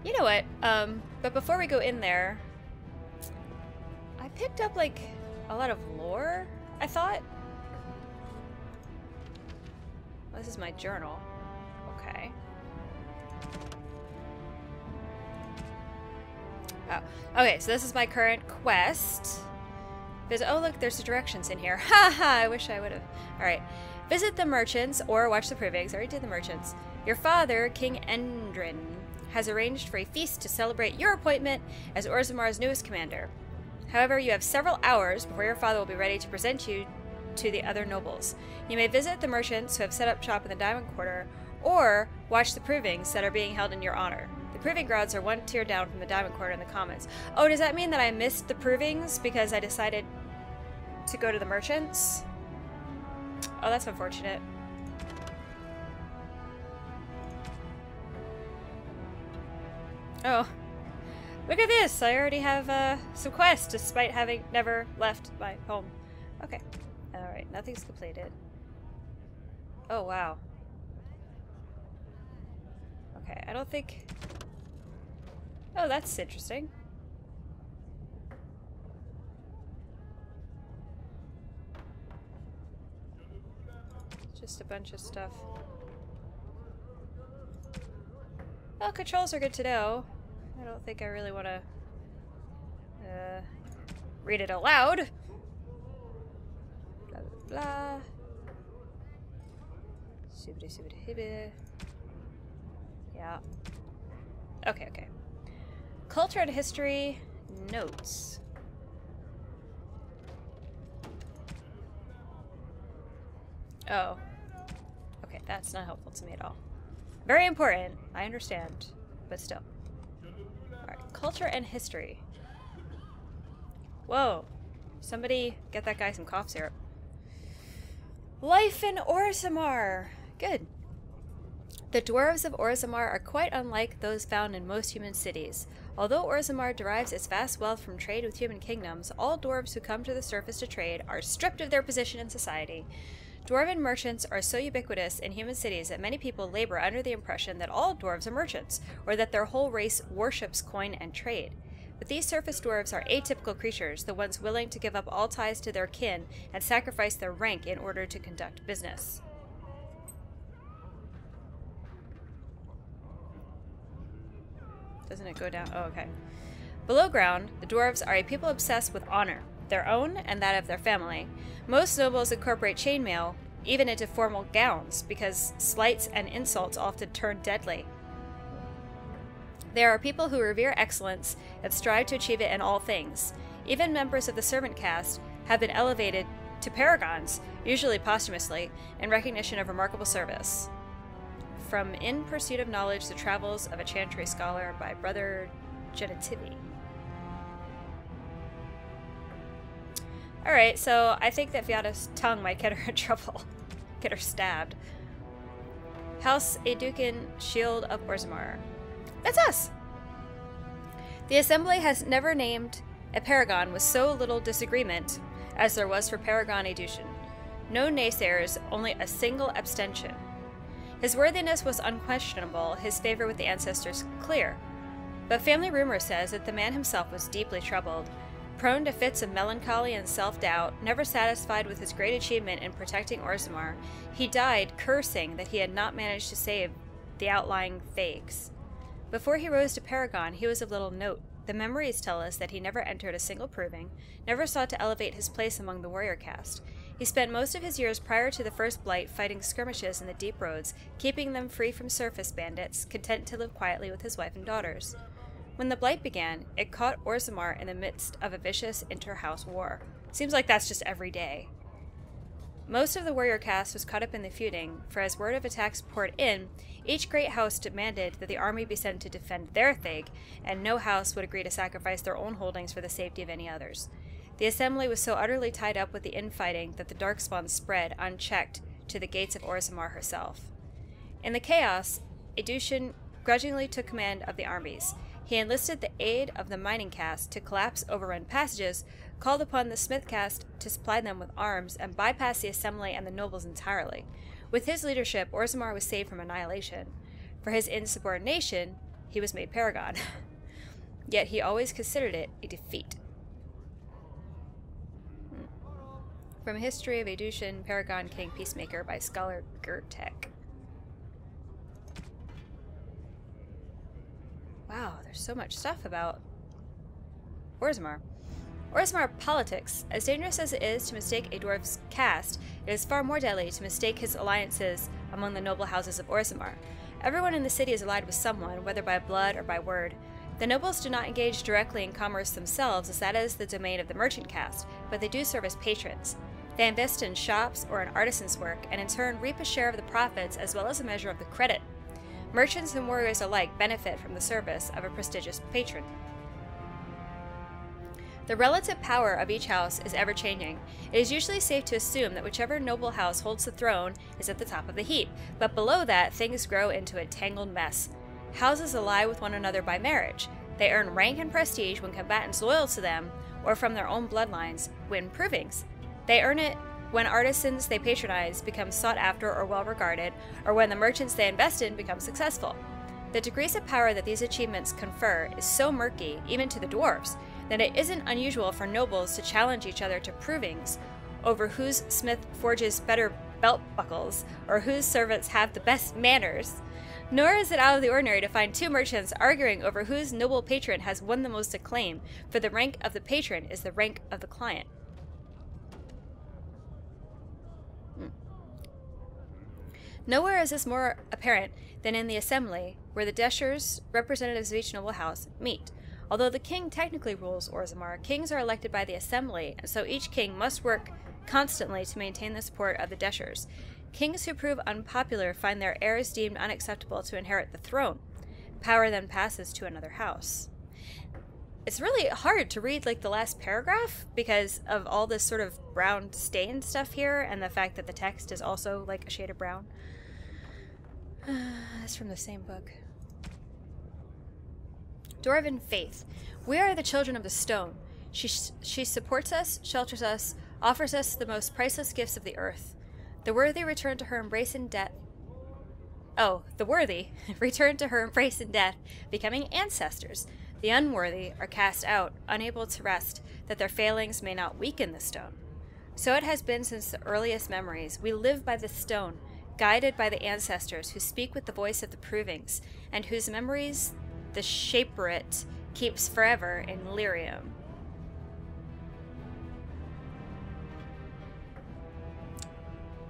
You know what? But before we go in there, I picked up like a lot of lore, I thought. Well, this is my journal. Okay. Oh, okay, so this is my current quest. Oh, look, there's the directions in here. Haha, I wish I would have. Alright. Visit the merchants or watch the provings. I already did the merchants. Your father, King Endrin, has arranged for a feast to celebrate your appointment as Orzammar's newest commander. However, you have several hours before your father will be ready to present you to the other nobles. You may visit the merchants who have set up shop in the Diamond Quarter, or watch the provings that are being held in your honor. The proving grounds are one tier down from the Diamond Quarter in the Commons. Oh, does that mean that I missed the provings because I decided to go to the merchants? Oh, that's unfortunate. Oh, look at this! I already have some quests despite having never left my home. Okay. Alright, nothing's completed. Oh, wow. Okay, I don't think... Oh, that's interesting. Just a bunch of stuff. Well, controls are good to know. I don't think I really want to read it aloud. Blah, blah, blah. Subidi, subidi, hibidi. Yeah. Okay, okay. Culture and history notes. Oh. Okay, that's not helpful to me at all. Very important, I understand, but still. Alright, culture and history. Whoa. Somebody get that guy some cough syrup. Life in Orzammar. Good. The dwarves of Orzammar are quite unlike those found in most human cities. Although Orzammar derives its vast wealth from trade with human kingdoms, all dwarves who come to the surface to trade are stripped of their position in society. Dwarven merchants are so ubiquitous in human cities that many people labor under the impression that all dwarves are merchants, or that their whole race worships coin and trade. But these surface dwarves are atypical creatures, the ones willing to give up all ties to their kin and sacrifice their rank in order to conduct business. Doesn't it go down? Oh, okay. Below ground, the dwarves are a people obsessed with honor, their own and that of their family. Most nobles incorporate chainmail, even into formal gowns, because slights and insults often turn deadly. There are people who revere excellence and strive to achieve it in all things. Even members of the servant caste have been elevated to paragons, usually posthumously, in recognition of remarkable service. From In Pursuit of Knowledge, The Travels of a Chantry Scholar by Brother Genitivi. Alright, so I think that Veata's tongue might get her in trouble. Get her stabbed. House Aeducan Shield of Orzammar. That's us! The Assembly has never named a paragon with so little disagreement as there was for Paragon Aeducan. No naysayers, only a single abstention. His worthiness was unquestionable, his favor with the ancestors clear. But family rumor says that the man himself was deeply troubled. Prone to fits of melancholy and self-doubt, never satisfied with his great achievement in protecting Orzammar, he died cursing that he had not managed to save the outlying Fags. Before he rose to Paragon, he was of little note. The memories tell us that he never entered a single proving, never sought to elevate his place among the warrior caste. He spent most of his years prior to the First Blight fighting skirmishes in the deep roads, keeping them free from surface bandits, content to live quietly with his wife and daughters. When the Blight began, it caught Orzammar in the midst of a vicious inter-house war. Seems like that's just every day. Most of the warrior caste was caught up in the feuding, for as word of attacks poured in, each great house demanded that the army be sent to defend their Thag, and no house would agree to sacrifice their own holdings for the safety of any others. The Assembly was so utterly tied up with the infighting that the Darkspawn spread, unchecked, to the gates of Orzammar herself. In the chaos, Aeducan grudgingly took command of the armies. He enlisted the aid of the mining caste to collapse overrun passages, called upon the smith caste to supply them with arms, and bypassed the Assembly and the nobles entirely. With his leadership, Orzammar was saved from annihilation. For his insubordination, he was made Paragon. Yet he always considered it a defeat. From a History of Adushin, Paragon King Peacemaker by scholar Gertek. Wow, there's so much stuff about Orzammar. Orzammar politics. As dangerous as it is to mistake a dwarf's caste, it is far more deadly to mistake his alliances among the noble houses of Orzammar. Everyone in the city is allied with someone, whether by blood or by word. The nobles do not engage directly in commerce themselves, as that is the domain of the merchant caste, but they do serve as patrons. They invest in shops or in artisans' work, and in turn reap a share of the profits as well as a measure of the credit. Merchants and warriors alike benefit from the service of a prestigious patron. The relative power of each house is ever-changing. It is usually safe to assume that whichever noble house holds the throne is at the top of the heap, but below that things grow into a tangled mess. Houses ally with one another by marriage. They earn rank and prestige when combatants loyal to them, or from their own bloodlines, win provings. They earn it when artisans they patronize become sought after or well regarded, or when the merchants they invest in become successful. The degrees of power that these achievements confer is so murky, even to the dwarves, that it isn't unusual for nobles to challenge each other to provings over whose smith forges better belt buckles, or whose servants have the best manners. Nor is it out of the ordinary to find two merchants arguing over whose noble patron has won the most acclaim, for the rank of the patron is the rank of the client. Nowhere is this more apparent than in the assembly, where the Dheuster's, representatives of each noble house, meet. Although the king technically rules Orzammar, kings are elected by the assembly, and so each king must work constantly to maintain the support of the Dheuster's. Kings who prove unpopular find their heirs deemed unacceptable to inherit the throne. Power then passes to another house. It's really hard to read like the last paragraph because of all this sort of brown stain stuff here, and the fact that the text is also like a shade of brown. That's from the same book. Dwarven faith. We are the children of the stone. She supports us, shelters us, offers us the most priceless gifts of the earth. The worthy return to her embrace in death. Oh, the worthy return to her embrace in death, becoming ancestors. The unworthy are cast out, unable to rest, that their failings may not weaken the stone. So it has been since the earliest memories. We live by the stone, guided by the ancestors who speak with the voice of the provings, and whose memories the shaperit keeps forever in lyrium.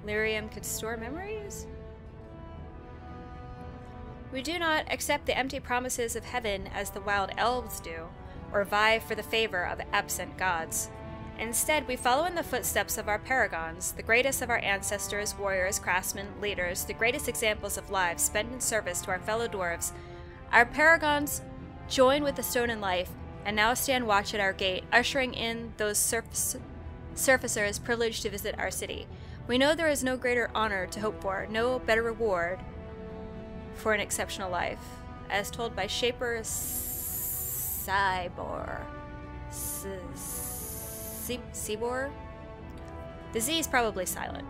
Lyrium could store memories? We do not accept the empty promises of heaven as the wild elves do, or vie for the favor of absent gods. Instead, we follow in the footsteps of our paragons, the greatest of our ancestors, warriors, craftsmen, leaders, the greatest examples of lives spent in service to our fellow dwarves. Our paragons join with the stone in life, and now stand watch at our gate, ushering in those surfacers privileged to visit our city. We know there is no greater honor to hope for, no better reward for an exceptional life, as told by Shaper Cybor. Cybor? The Z is probably silent.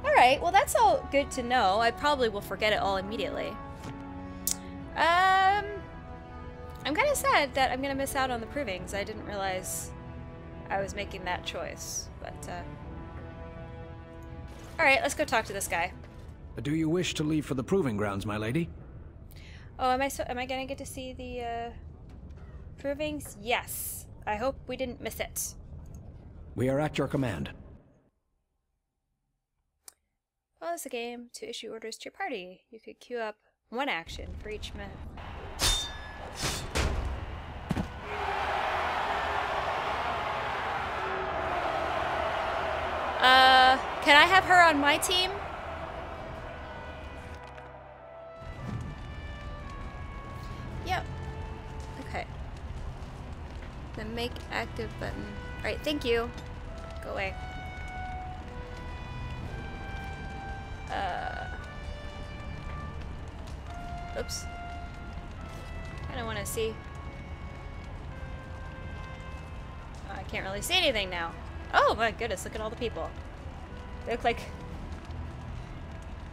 Alright, well that's all good to know. I probably will forget it all immediately. I'm kind of sad that I'm going to miss out on the provings. I didn't realize I was making that choice, but alright, let's go talk to this guy. Do you wish to leave for the proving grounds, my lady? Oh, am I gonna get to see the provings? Yes. I hope we didn't miss it. We are at your command. Pause the game to issue orders to your party. You could queue up one action for each minute. Can I have her on my team? Yep. Okay. The make active button. Alright, thank you. Go away. Oops. I don't want to see. I can't really see anything now. Oh my goodness, look at all the people. They look like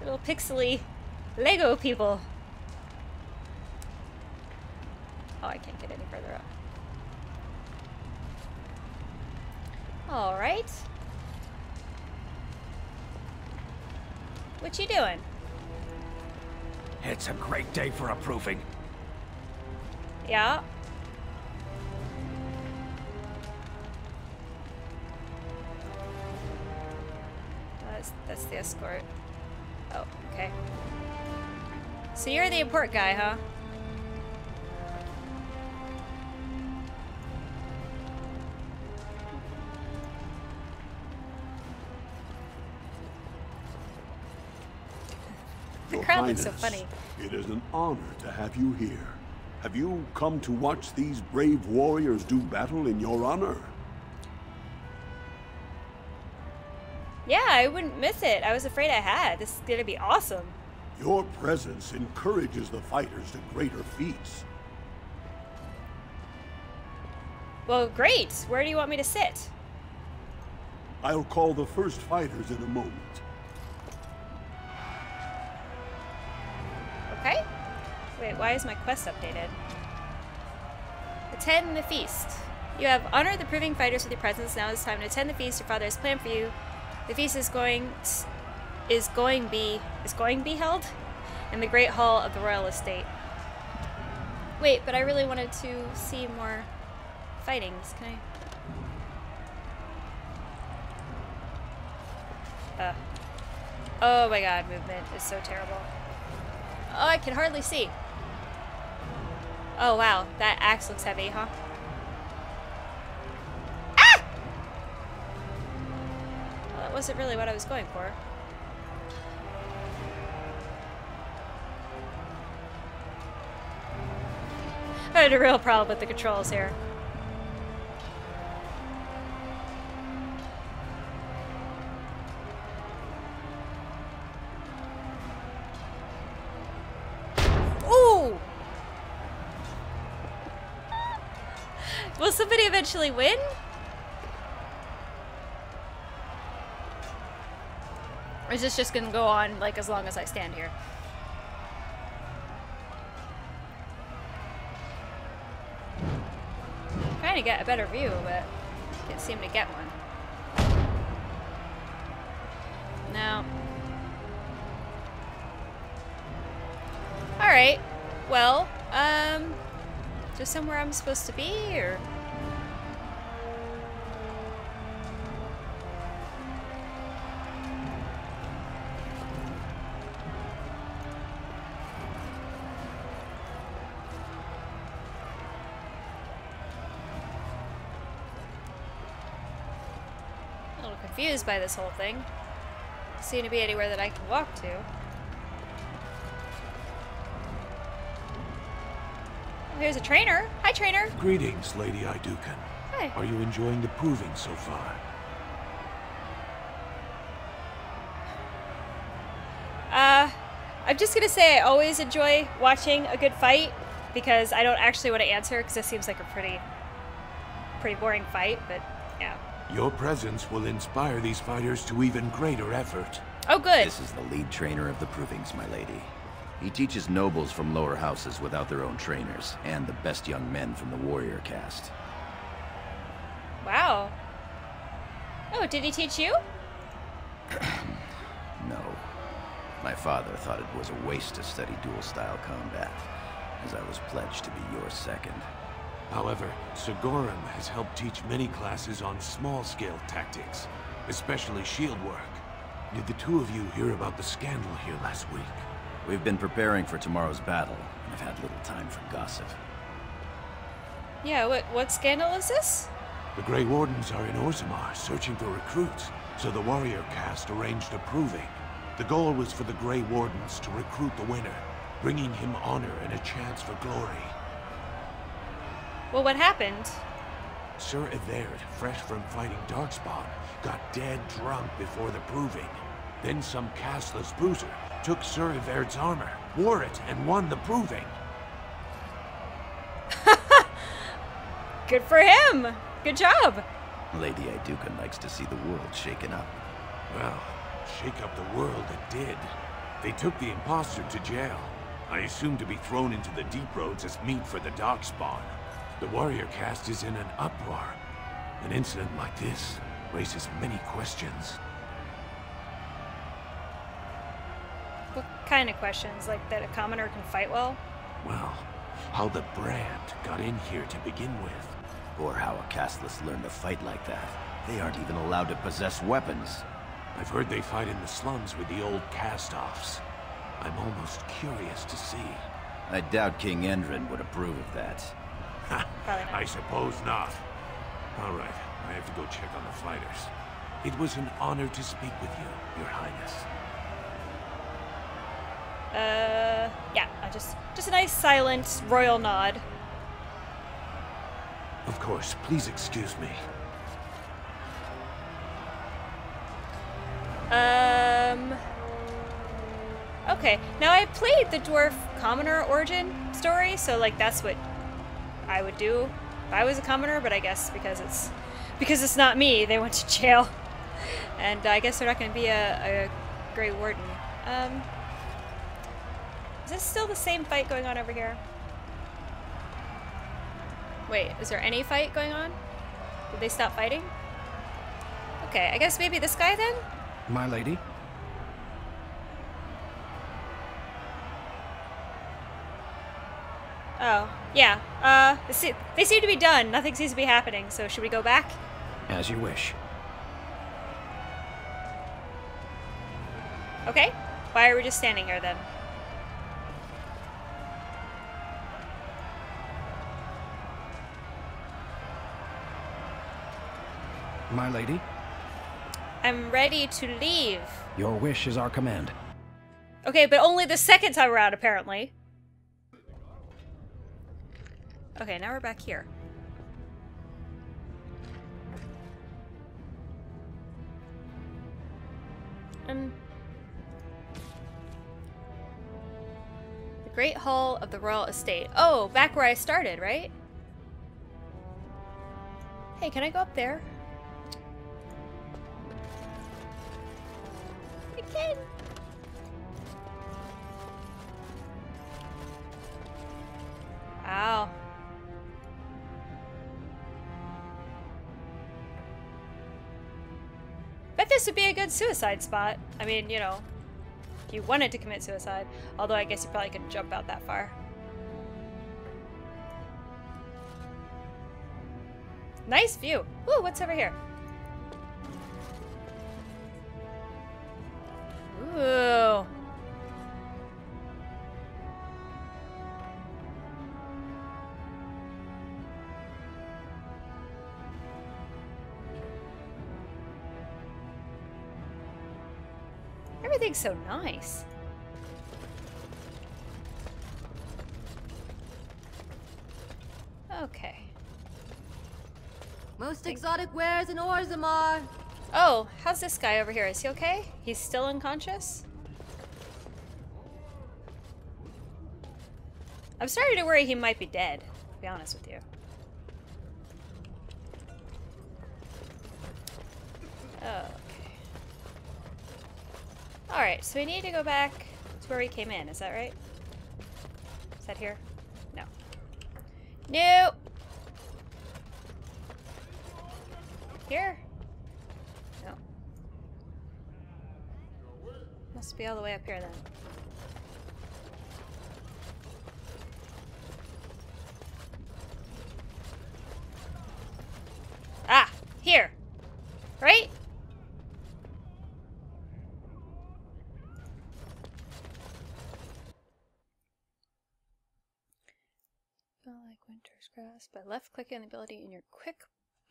little pixely Lego people. Oh, I can't get any further up. Alright. What you doing? It's a great day for approving. Yeah. That's the escort. Oh, okay. So you're the import guy, huh? The crowd looks so funny. It is an honor to have you here. Have you come to watch these brave warriors do battle in your honor? Yeah, I wouldn't miss it. I was afraid I had. This is gonna be awesome. Your presence encourages the fighters to greater feats. Well, great. Where do you want me to sit? I'll call the first fighters in a moment. Okay. Wait, why is my quest updated? Attend the feast. You have honored the proving fighters with your presence. Now it's time to attend the feast your father has planned for you. The feast is going be held in the Great Hall of the Royal Estate. Wait, but I really wanted to see more fightings. Can I? Oh my god, movement is so terrible. Oh, I can hardly see. Oh wow, that axe looks heavy, huh? Ah! Well, that wasn't really what I was going for. I had a real problem with the controls here. Ooh! Will somebody eventually win? Or is this just gonna go on like as long as I stand here? Trying to get a better view, but can't seem to get one. No. Alright. Well, just somewhere I'm supposed to be, or? A little confused by this whole thing. Doesn't seem to be anywhere that I can walk to. Here's a trainer. Hi, trainer. Greetings, Lady Idukan. Hi. Are you enjoying the proving so far? I'm just gonna say I always enjoy watching a good fight because I don't actually want to answer because this seems like a pretty boring fight, but yeah. Your presence will inspire these fighters to even greater effort. Oh, good. This is the lead trainer of the provings, my lady. He teaches nobles from lower houses without their own trainers, and the best young men from the warrior caste. Wow. Oh, did he teach you? No. My father thought it was a waste to study dual-style combat, as I was pledged to be your second. However, Sigorum has helped teach many classes on small-scale tactics, especially shield work. Did the two of you hear about the scandal here last week? We've been preparing for tomorrow's battle, and I've had little time for gossip. Yeah, what scandal is this? The Grey Wardens are in Orzammar, searching for recruits, so the warrior caste arranged a proving. The goal was for the Grey Wardens to recruit the winner, bringing him honor and a chance for glory. Well, what happened? Sir Everd, fresh from fighting Darkspawn, got dead drunk before the proving. Then some casteless boozer took Sir Everd's armor, wore it, and won the proving. Good for him! Good job! Lady Idukan likes to see the world shaken up. Well, shake up the world it did. They took the imposter to jail. I assume to be thrown into the deep roads as meat for the dog spawn. The warrior caste is in an uproar. An incident like this raises many questions. What kind of questions? Like that a commoner can fight well? Well, how the brand got in here to begin with. Or how a casteless learned to fight like that. They aren't even allowed to possess weapons. I've heard they fight in the slums with the old cast-offs. I'm almost curious to see. I doubt King Endrin would approve of that. Ha! Probably not. I suppose not. All right, I have to go check on the fighters. It was an honor to speak with you, Your Highness. Yeah, just a nice silent royal nod. Of course, please excuse me. Okay, now I played the dwarf commoner origin story, so like that's what I would do if I was a commoner, but I guess because it's not me, they went to jail. And I guess they're not going to be a Grey Warden. Is this still the same fight going on over here? Wait, is there any fight going on? Did they stop fighting? Okay, I guess maybe this guy then? My lady? Oh, yeah. They seem to be done. Nothing seems to be happening, so should we go back? As you wish. Okay. Why are we just standing here then? My lady? I'm ready to leave. Your wish is our command. Okay, but only the second time around, apparently. Okay, now we're back here. The Great Hall of the Royal Estate. Oh, back where I started, right? Hey, can I go up there? I can. Ow. Bet this would be a good suicide spot. I mean, you know, if you wanted to commit suicide. Although I guess you probably couldn't jump out that far. Nice view. Ooh, what's over here? Ooh. Everything's so nice. Okay. Most exotic wares in Orzammar. Oh, how's this guy over here? Is he okay? He's still unconscious? I'm starting to worry he might be dead, to be honest with you. Okay. Alright, so we need to go back to where we came in, is that right? Is that here? No. No! Here? No. Must be all the way up here then. Ah! Here! Right? Like winter's grass, by left-clicking the ability in your quick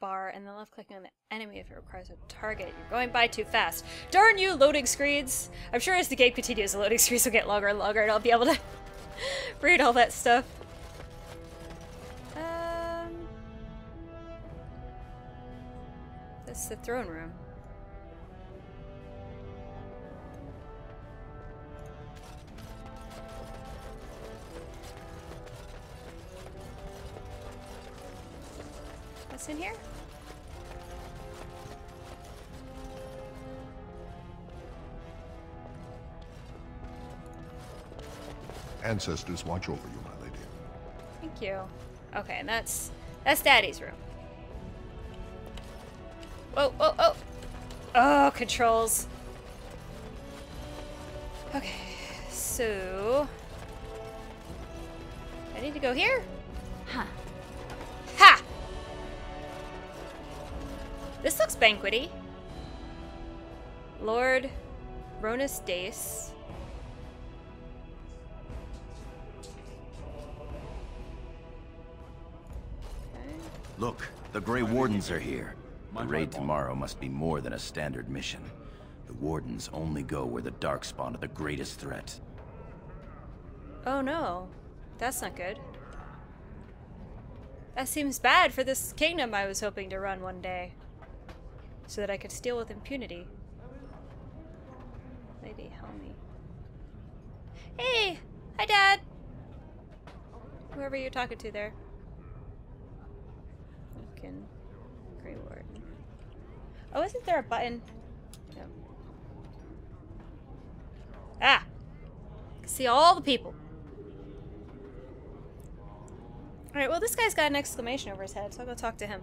bar and then left-clicking on the enemy if it requires a target. You're going by too fast. Darn you, loading screens! I'm sure as the game continues, the loading screens will get longer and longer and I'll be able to read all that stuff. That's the throne room. What's in here? ancestors watch over you, my lady. Thank you. Okay, and that's Daddy's room. Whoa, whoa, oh! Oh, controls. Okay, so... I need to go here? Huh. Ha! This looks banquety. Lord Ronus Dace. Look, the Grey Wardens are here. The raid tomorrow must be more than a standard mission. The Wardens only go where the Darkspawn are the greatest threat. Oh no, that's not good. That seems bad for this kingdom I was hoping to run one day. So that I could steal with impunity. Lady, help me. Hey! Hi, Dad! Whoever you're talking to there. Fucking Grey Warden. Oh, isn't there a button? No. Ah! I can see all the people. Alright, well, this guy's got an exclamation over his head, so I'll go talk to him.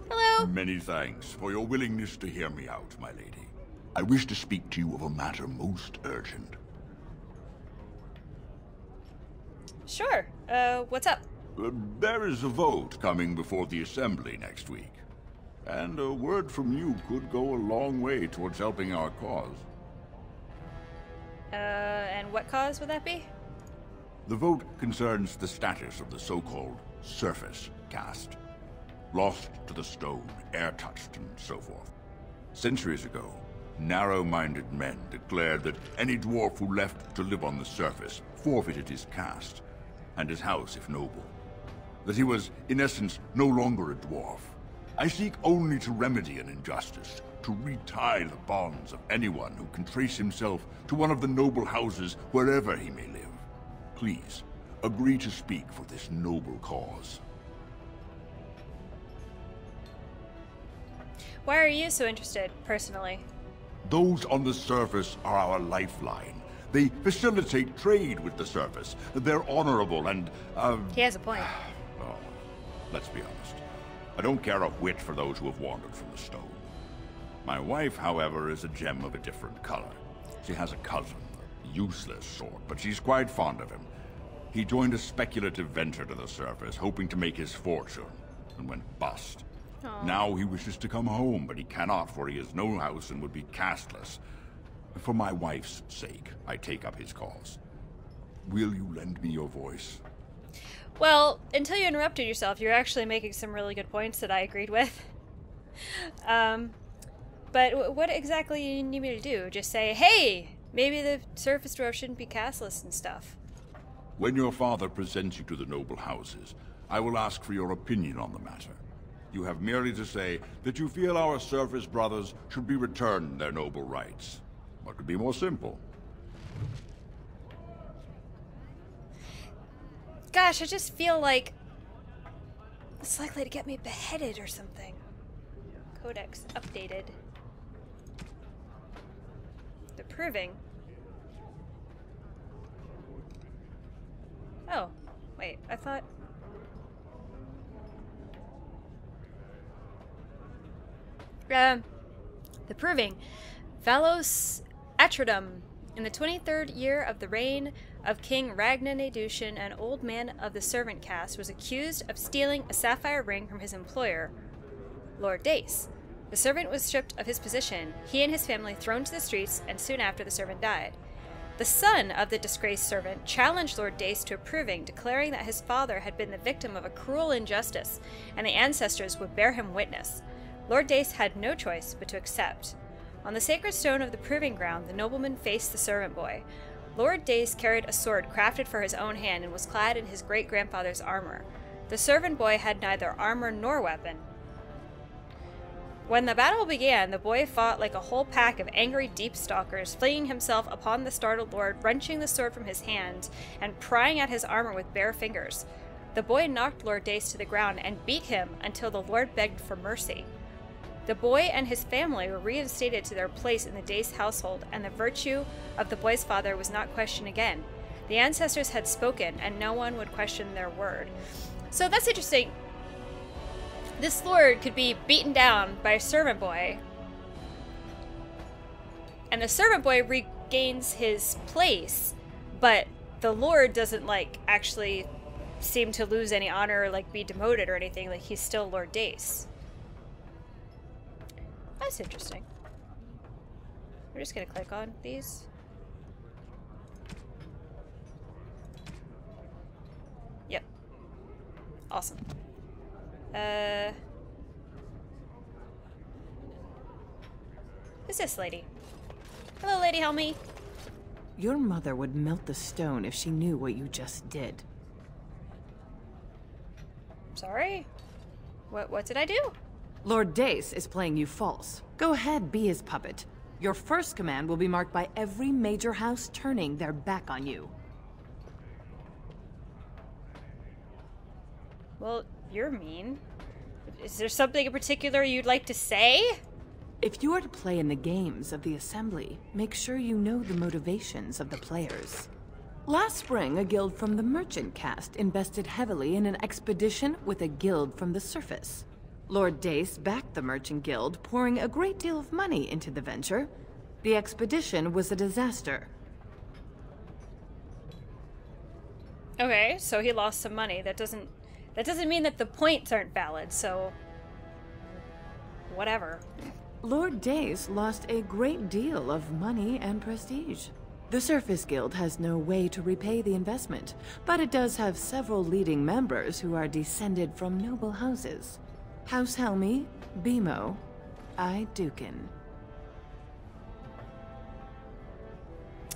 Hello! Many thanks for your willingness to hear me out, my lady. I wish to speak to you of a matter most urgent. Sure. What's up? There is a vote coming before the Assembly next week. And a word from you could go a long way towards helping our cause. And what cause would that be? The vote concerns the status of the so-called surface caste. Lost to the stone, air-touched, and so forth. Centuries ago, narrow-minded men declared that any dwarf who left to live on the surface forfeited his caste, and his house if noble. That he was, in essence, no longer a dwarf. I seek only to remedy an injustice, to retie the bonds of anyone who can trace himself to one of the noble houses wherever he may live. Please, agree to speak for this noble cause. Why are you so interested, personally? Those on the surface are our lifeline. They facilitate trade with the surface. They're honorable and, He has a point. Well, let's be honest. I don't care a whit for those who have wandered from the stone. My wife, however, is a gem of a different color. She has a cousin, a useless sort, but she's quite fond of him. He joined a speculative venture to the surface, hoping to make his fortune, and went bust. Aww. Now he wishes to come home, but he cannot, for he has no house and would be casteless. For my wife's sake, I take up his cause. Will you lend me your voice? Well, until you interrupted yourself, you're actually making some really good points that I agreed with. But what exactly do you need me to do? Just say, hey, maybe the surface dwarf shouldn't be casteless and stuff. When your father presents you to the noble houses, I will ask for your opinion on the matter. You have merely to say that you feel our surface brothers should be returned their noble rights. What could be more simple? Gosh, I just feel like it's likely to get me beheaded or something. Codex updated. The proving. Oh, wait, I thought... the proving. Valos Atrodum. In the 23rd year of the reign of King Ragnar Nadushin, an old man of the servant caste was accused of stealing a sapphire ring from his employer, Lord Dace. The servant was stripped of his position, he and his family thrown to the streets, and soon after the servant died. The son of the disgraced servant challenged Lord Dace to a proving, declaring that his father had been the victim of a cruel injustice, and the ancestors would bear him witness. Lord Dace had no choice but to accept. On the sacred stone of the proving ground, the nobleman faced the servant boy. Lord Dace carried a sword crafted for his own hand and was clad in his great-grandfather's armor. The servant boy had neither armor nor weapon. When the battle began, the boy fought like a whole pack of angry deep stalkers, flinging himself upon the startled lord, wrenching the sword from his hand, and prying at his armor with bare fingers. The boy knocked Lord Dace to the ground and beat him until the lord begged for mercy. The boy and his family were reinstated to their place in the Dace household, and the virtue of the boy's father was not questioned again. The ancestors had spoken, and no one would question their word. So that's interesting. This lord could be beaten down by a servant boy, and the servant boy regains his place, but the lord doesn't, like, actually seem to lose any honor or, like, be demoted or anything. Like, he's still Lord Dace. That's interesting. We're just gonna click on these. Yep. Awesome. Who's this lady? Hello, Lady Helmy. Your mother would melt the stone if she knew what you just did. Sorry? What did I do? Lord Dace is playing you false. Go ahead, be his puppet. Your first command will be marked by every major house turning their back on you. Well, you're mean. Is there something in particular you'd like to say? If you are to play in the games of the Assembly, make sure you know the motivations of the players. Last spring, a guild from the Merchant caste invested heavily in an expedition with a guild from the surface. Lord Dace backed the Merchant Guild, pouring a great deal of money into the venture. The expedition was a disaster. Okay, so he lost some money. That doesn't mean that the points aren't valid, so whatever. Lord Dace lost a great deal of money and prestige. The Surface Guild has no way to repay the investment, but it does have several leading members who are descended from noble houses. House Helmy, Bimo, Dukin.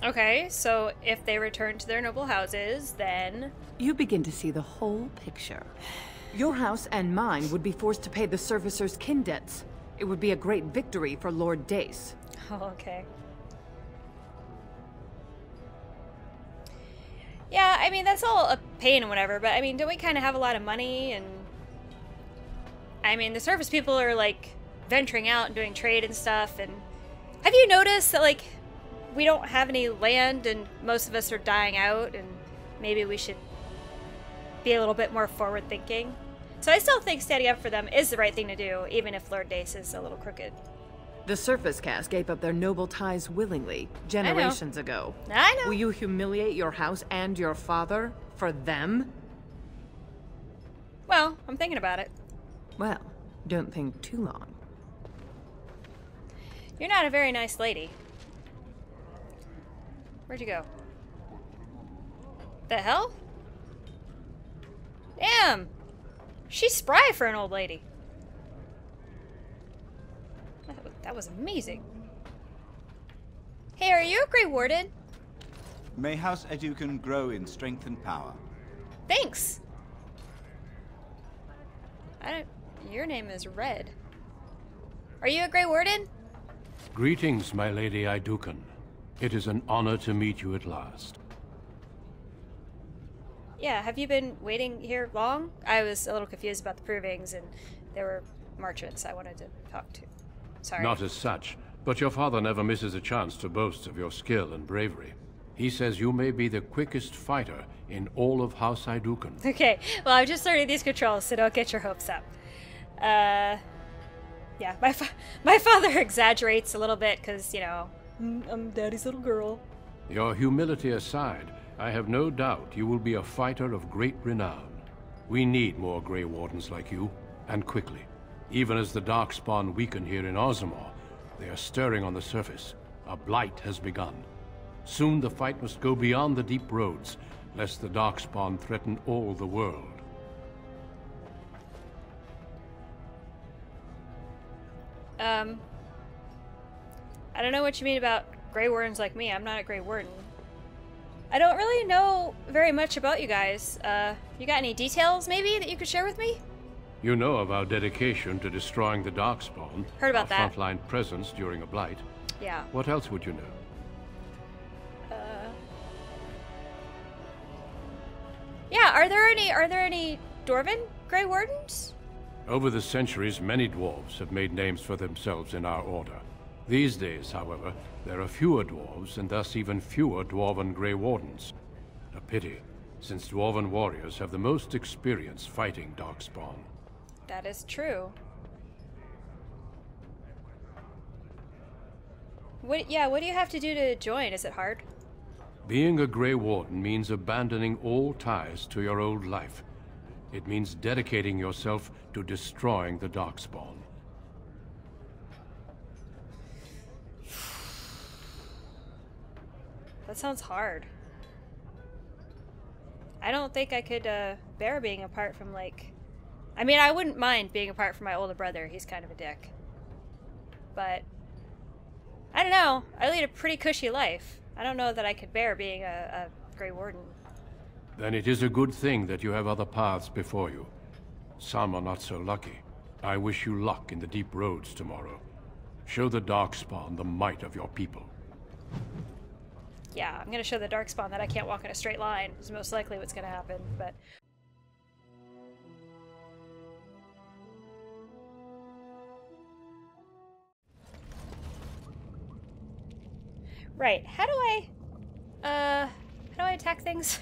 Okay, so if they return to their noble houses, then... You begin to see the whole picture. Your house and mine would be forced to pay the Surfacer's kin debts. It would be a great victory for Lord Dace. Oh, okay. Yeah, I mean, that's all a pain and whatever, but I mean, don't we kind of have a lot of money? And I mean, the surface people are, like, venturing out and doing trade and stuff, and have you noticed that, like, we don't have any land and most of us are dying out, and maybe we should be a little bit more forward-thinking? So I still think standing up for them is the right thing to do, even if Lord Dace is a little crooked. The Surface Caste gave up their noble ties willingly, generations ago. I know. Will you humiliate your house and your father for them? Well, I'm thinking about it. Well, don't think too long. You're not a very nice lady. Where'd you go? The hell? Damn! She's spry for an old lady. That was amazing. Hey, are you a Grey Warden? May House Educan grow in strength and power. Thanks! Your name is Red. Are you a Grey Warden? Greetings, my lady Idukan. It is an honor to meet you at last. Yeah, have you been waiting here long? I was a little confused about the provings, and there were merchants I wanted to talk to. Sorry. Not as such, but your father never misses a chance to boast of your skill and bravery. He says you may be the quickest fighter in all of House Idukan. Okay, well, I'm just learning these controls, so don't get your hopes up. Yeah, my father exaggerates a little bit, because, you know, I'm daddy's little girl. Your humility aside, I have no doubt you will be a fighter of great renown. We need more Grey Wardens like you, and quickly. Even as the Darkspawn weaken here in Orzammar, they are stirring on the surface. A blight has begun. Soon the fight must go beyond the deep roads, lest the Darkspawn threaten all the world. I don't know what you mean about Grey Wardens like me. I'm not a Grey Warden. I don't really know very much about you guys. You got any details, maybe, that you could share with me? You know of our dedication to destroying the Darkspawn. Heard about that. Our frontline presence during a blight. Yeah. What else would you know? Yeah, are there any Dwarven Grey Wardens? Over the centuries, many dwarves have made names for themselves in our order. These days, however, there are fewer dwarves and thus even fewer dwarven Grey Wardens. A pity, since dwarven warriors have the most experience fighting Darkspawn. That is true. What do you have to do to join? Is it hard? Being a Grey Warden means abandoning all ties to your old life. It means dedicating yourself to destroying the Darkspawn. That sounds hard. I don't think I could bear being apart from, like... I mean, I wouldn't mind being apart from my older brother. He's kind of a dick. But... I don't know. I lead a pretty cushy life. I don't know that I could bear being a Grey Warden. Then it is a good thing that you have other paths before you. Some are not so lucky. I wish you luck in the deep roads tomorrow. Show the Darkspawn the might of your people. Yeah, I'm gonna show the Darkspawn that I can't walk in a straight line. Is most likely what's gonna happen, but... Right, how do I attack things?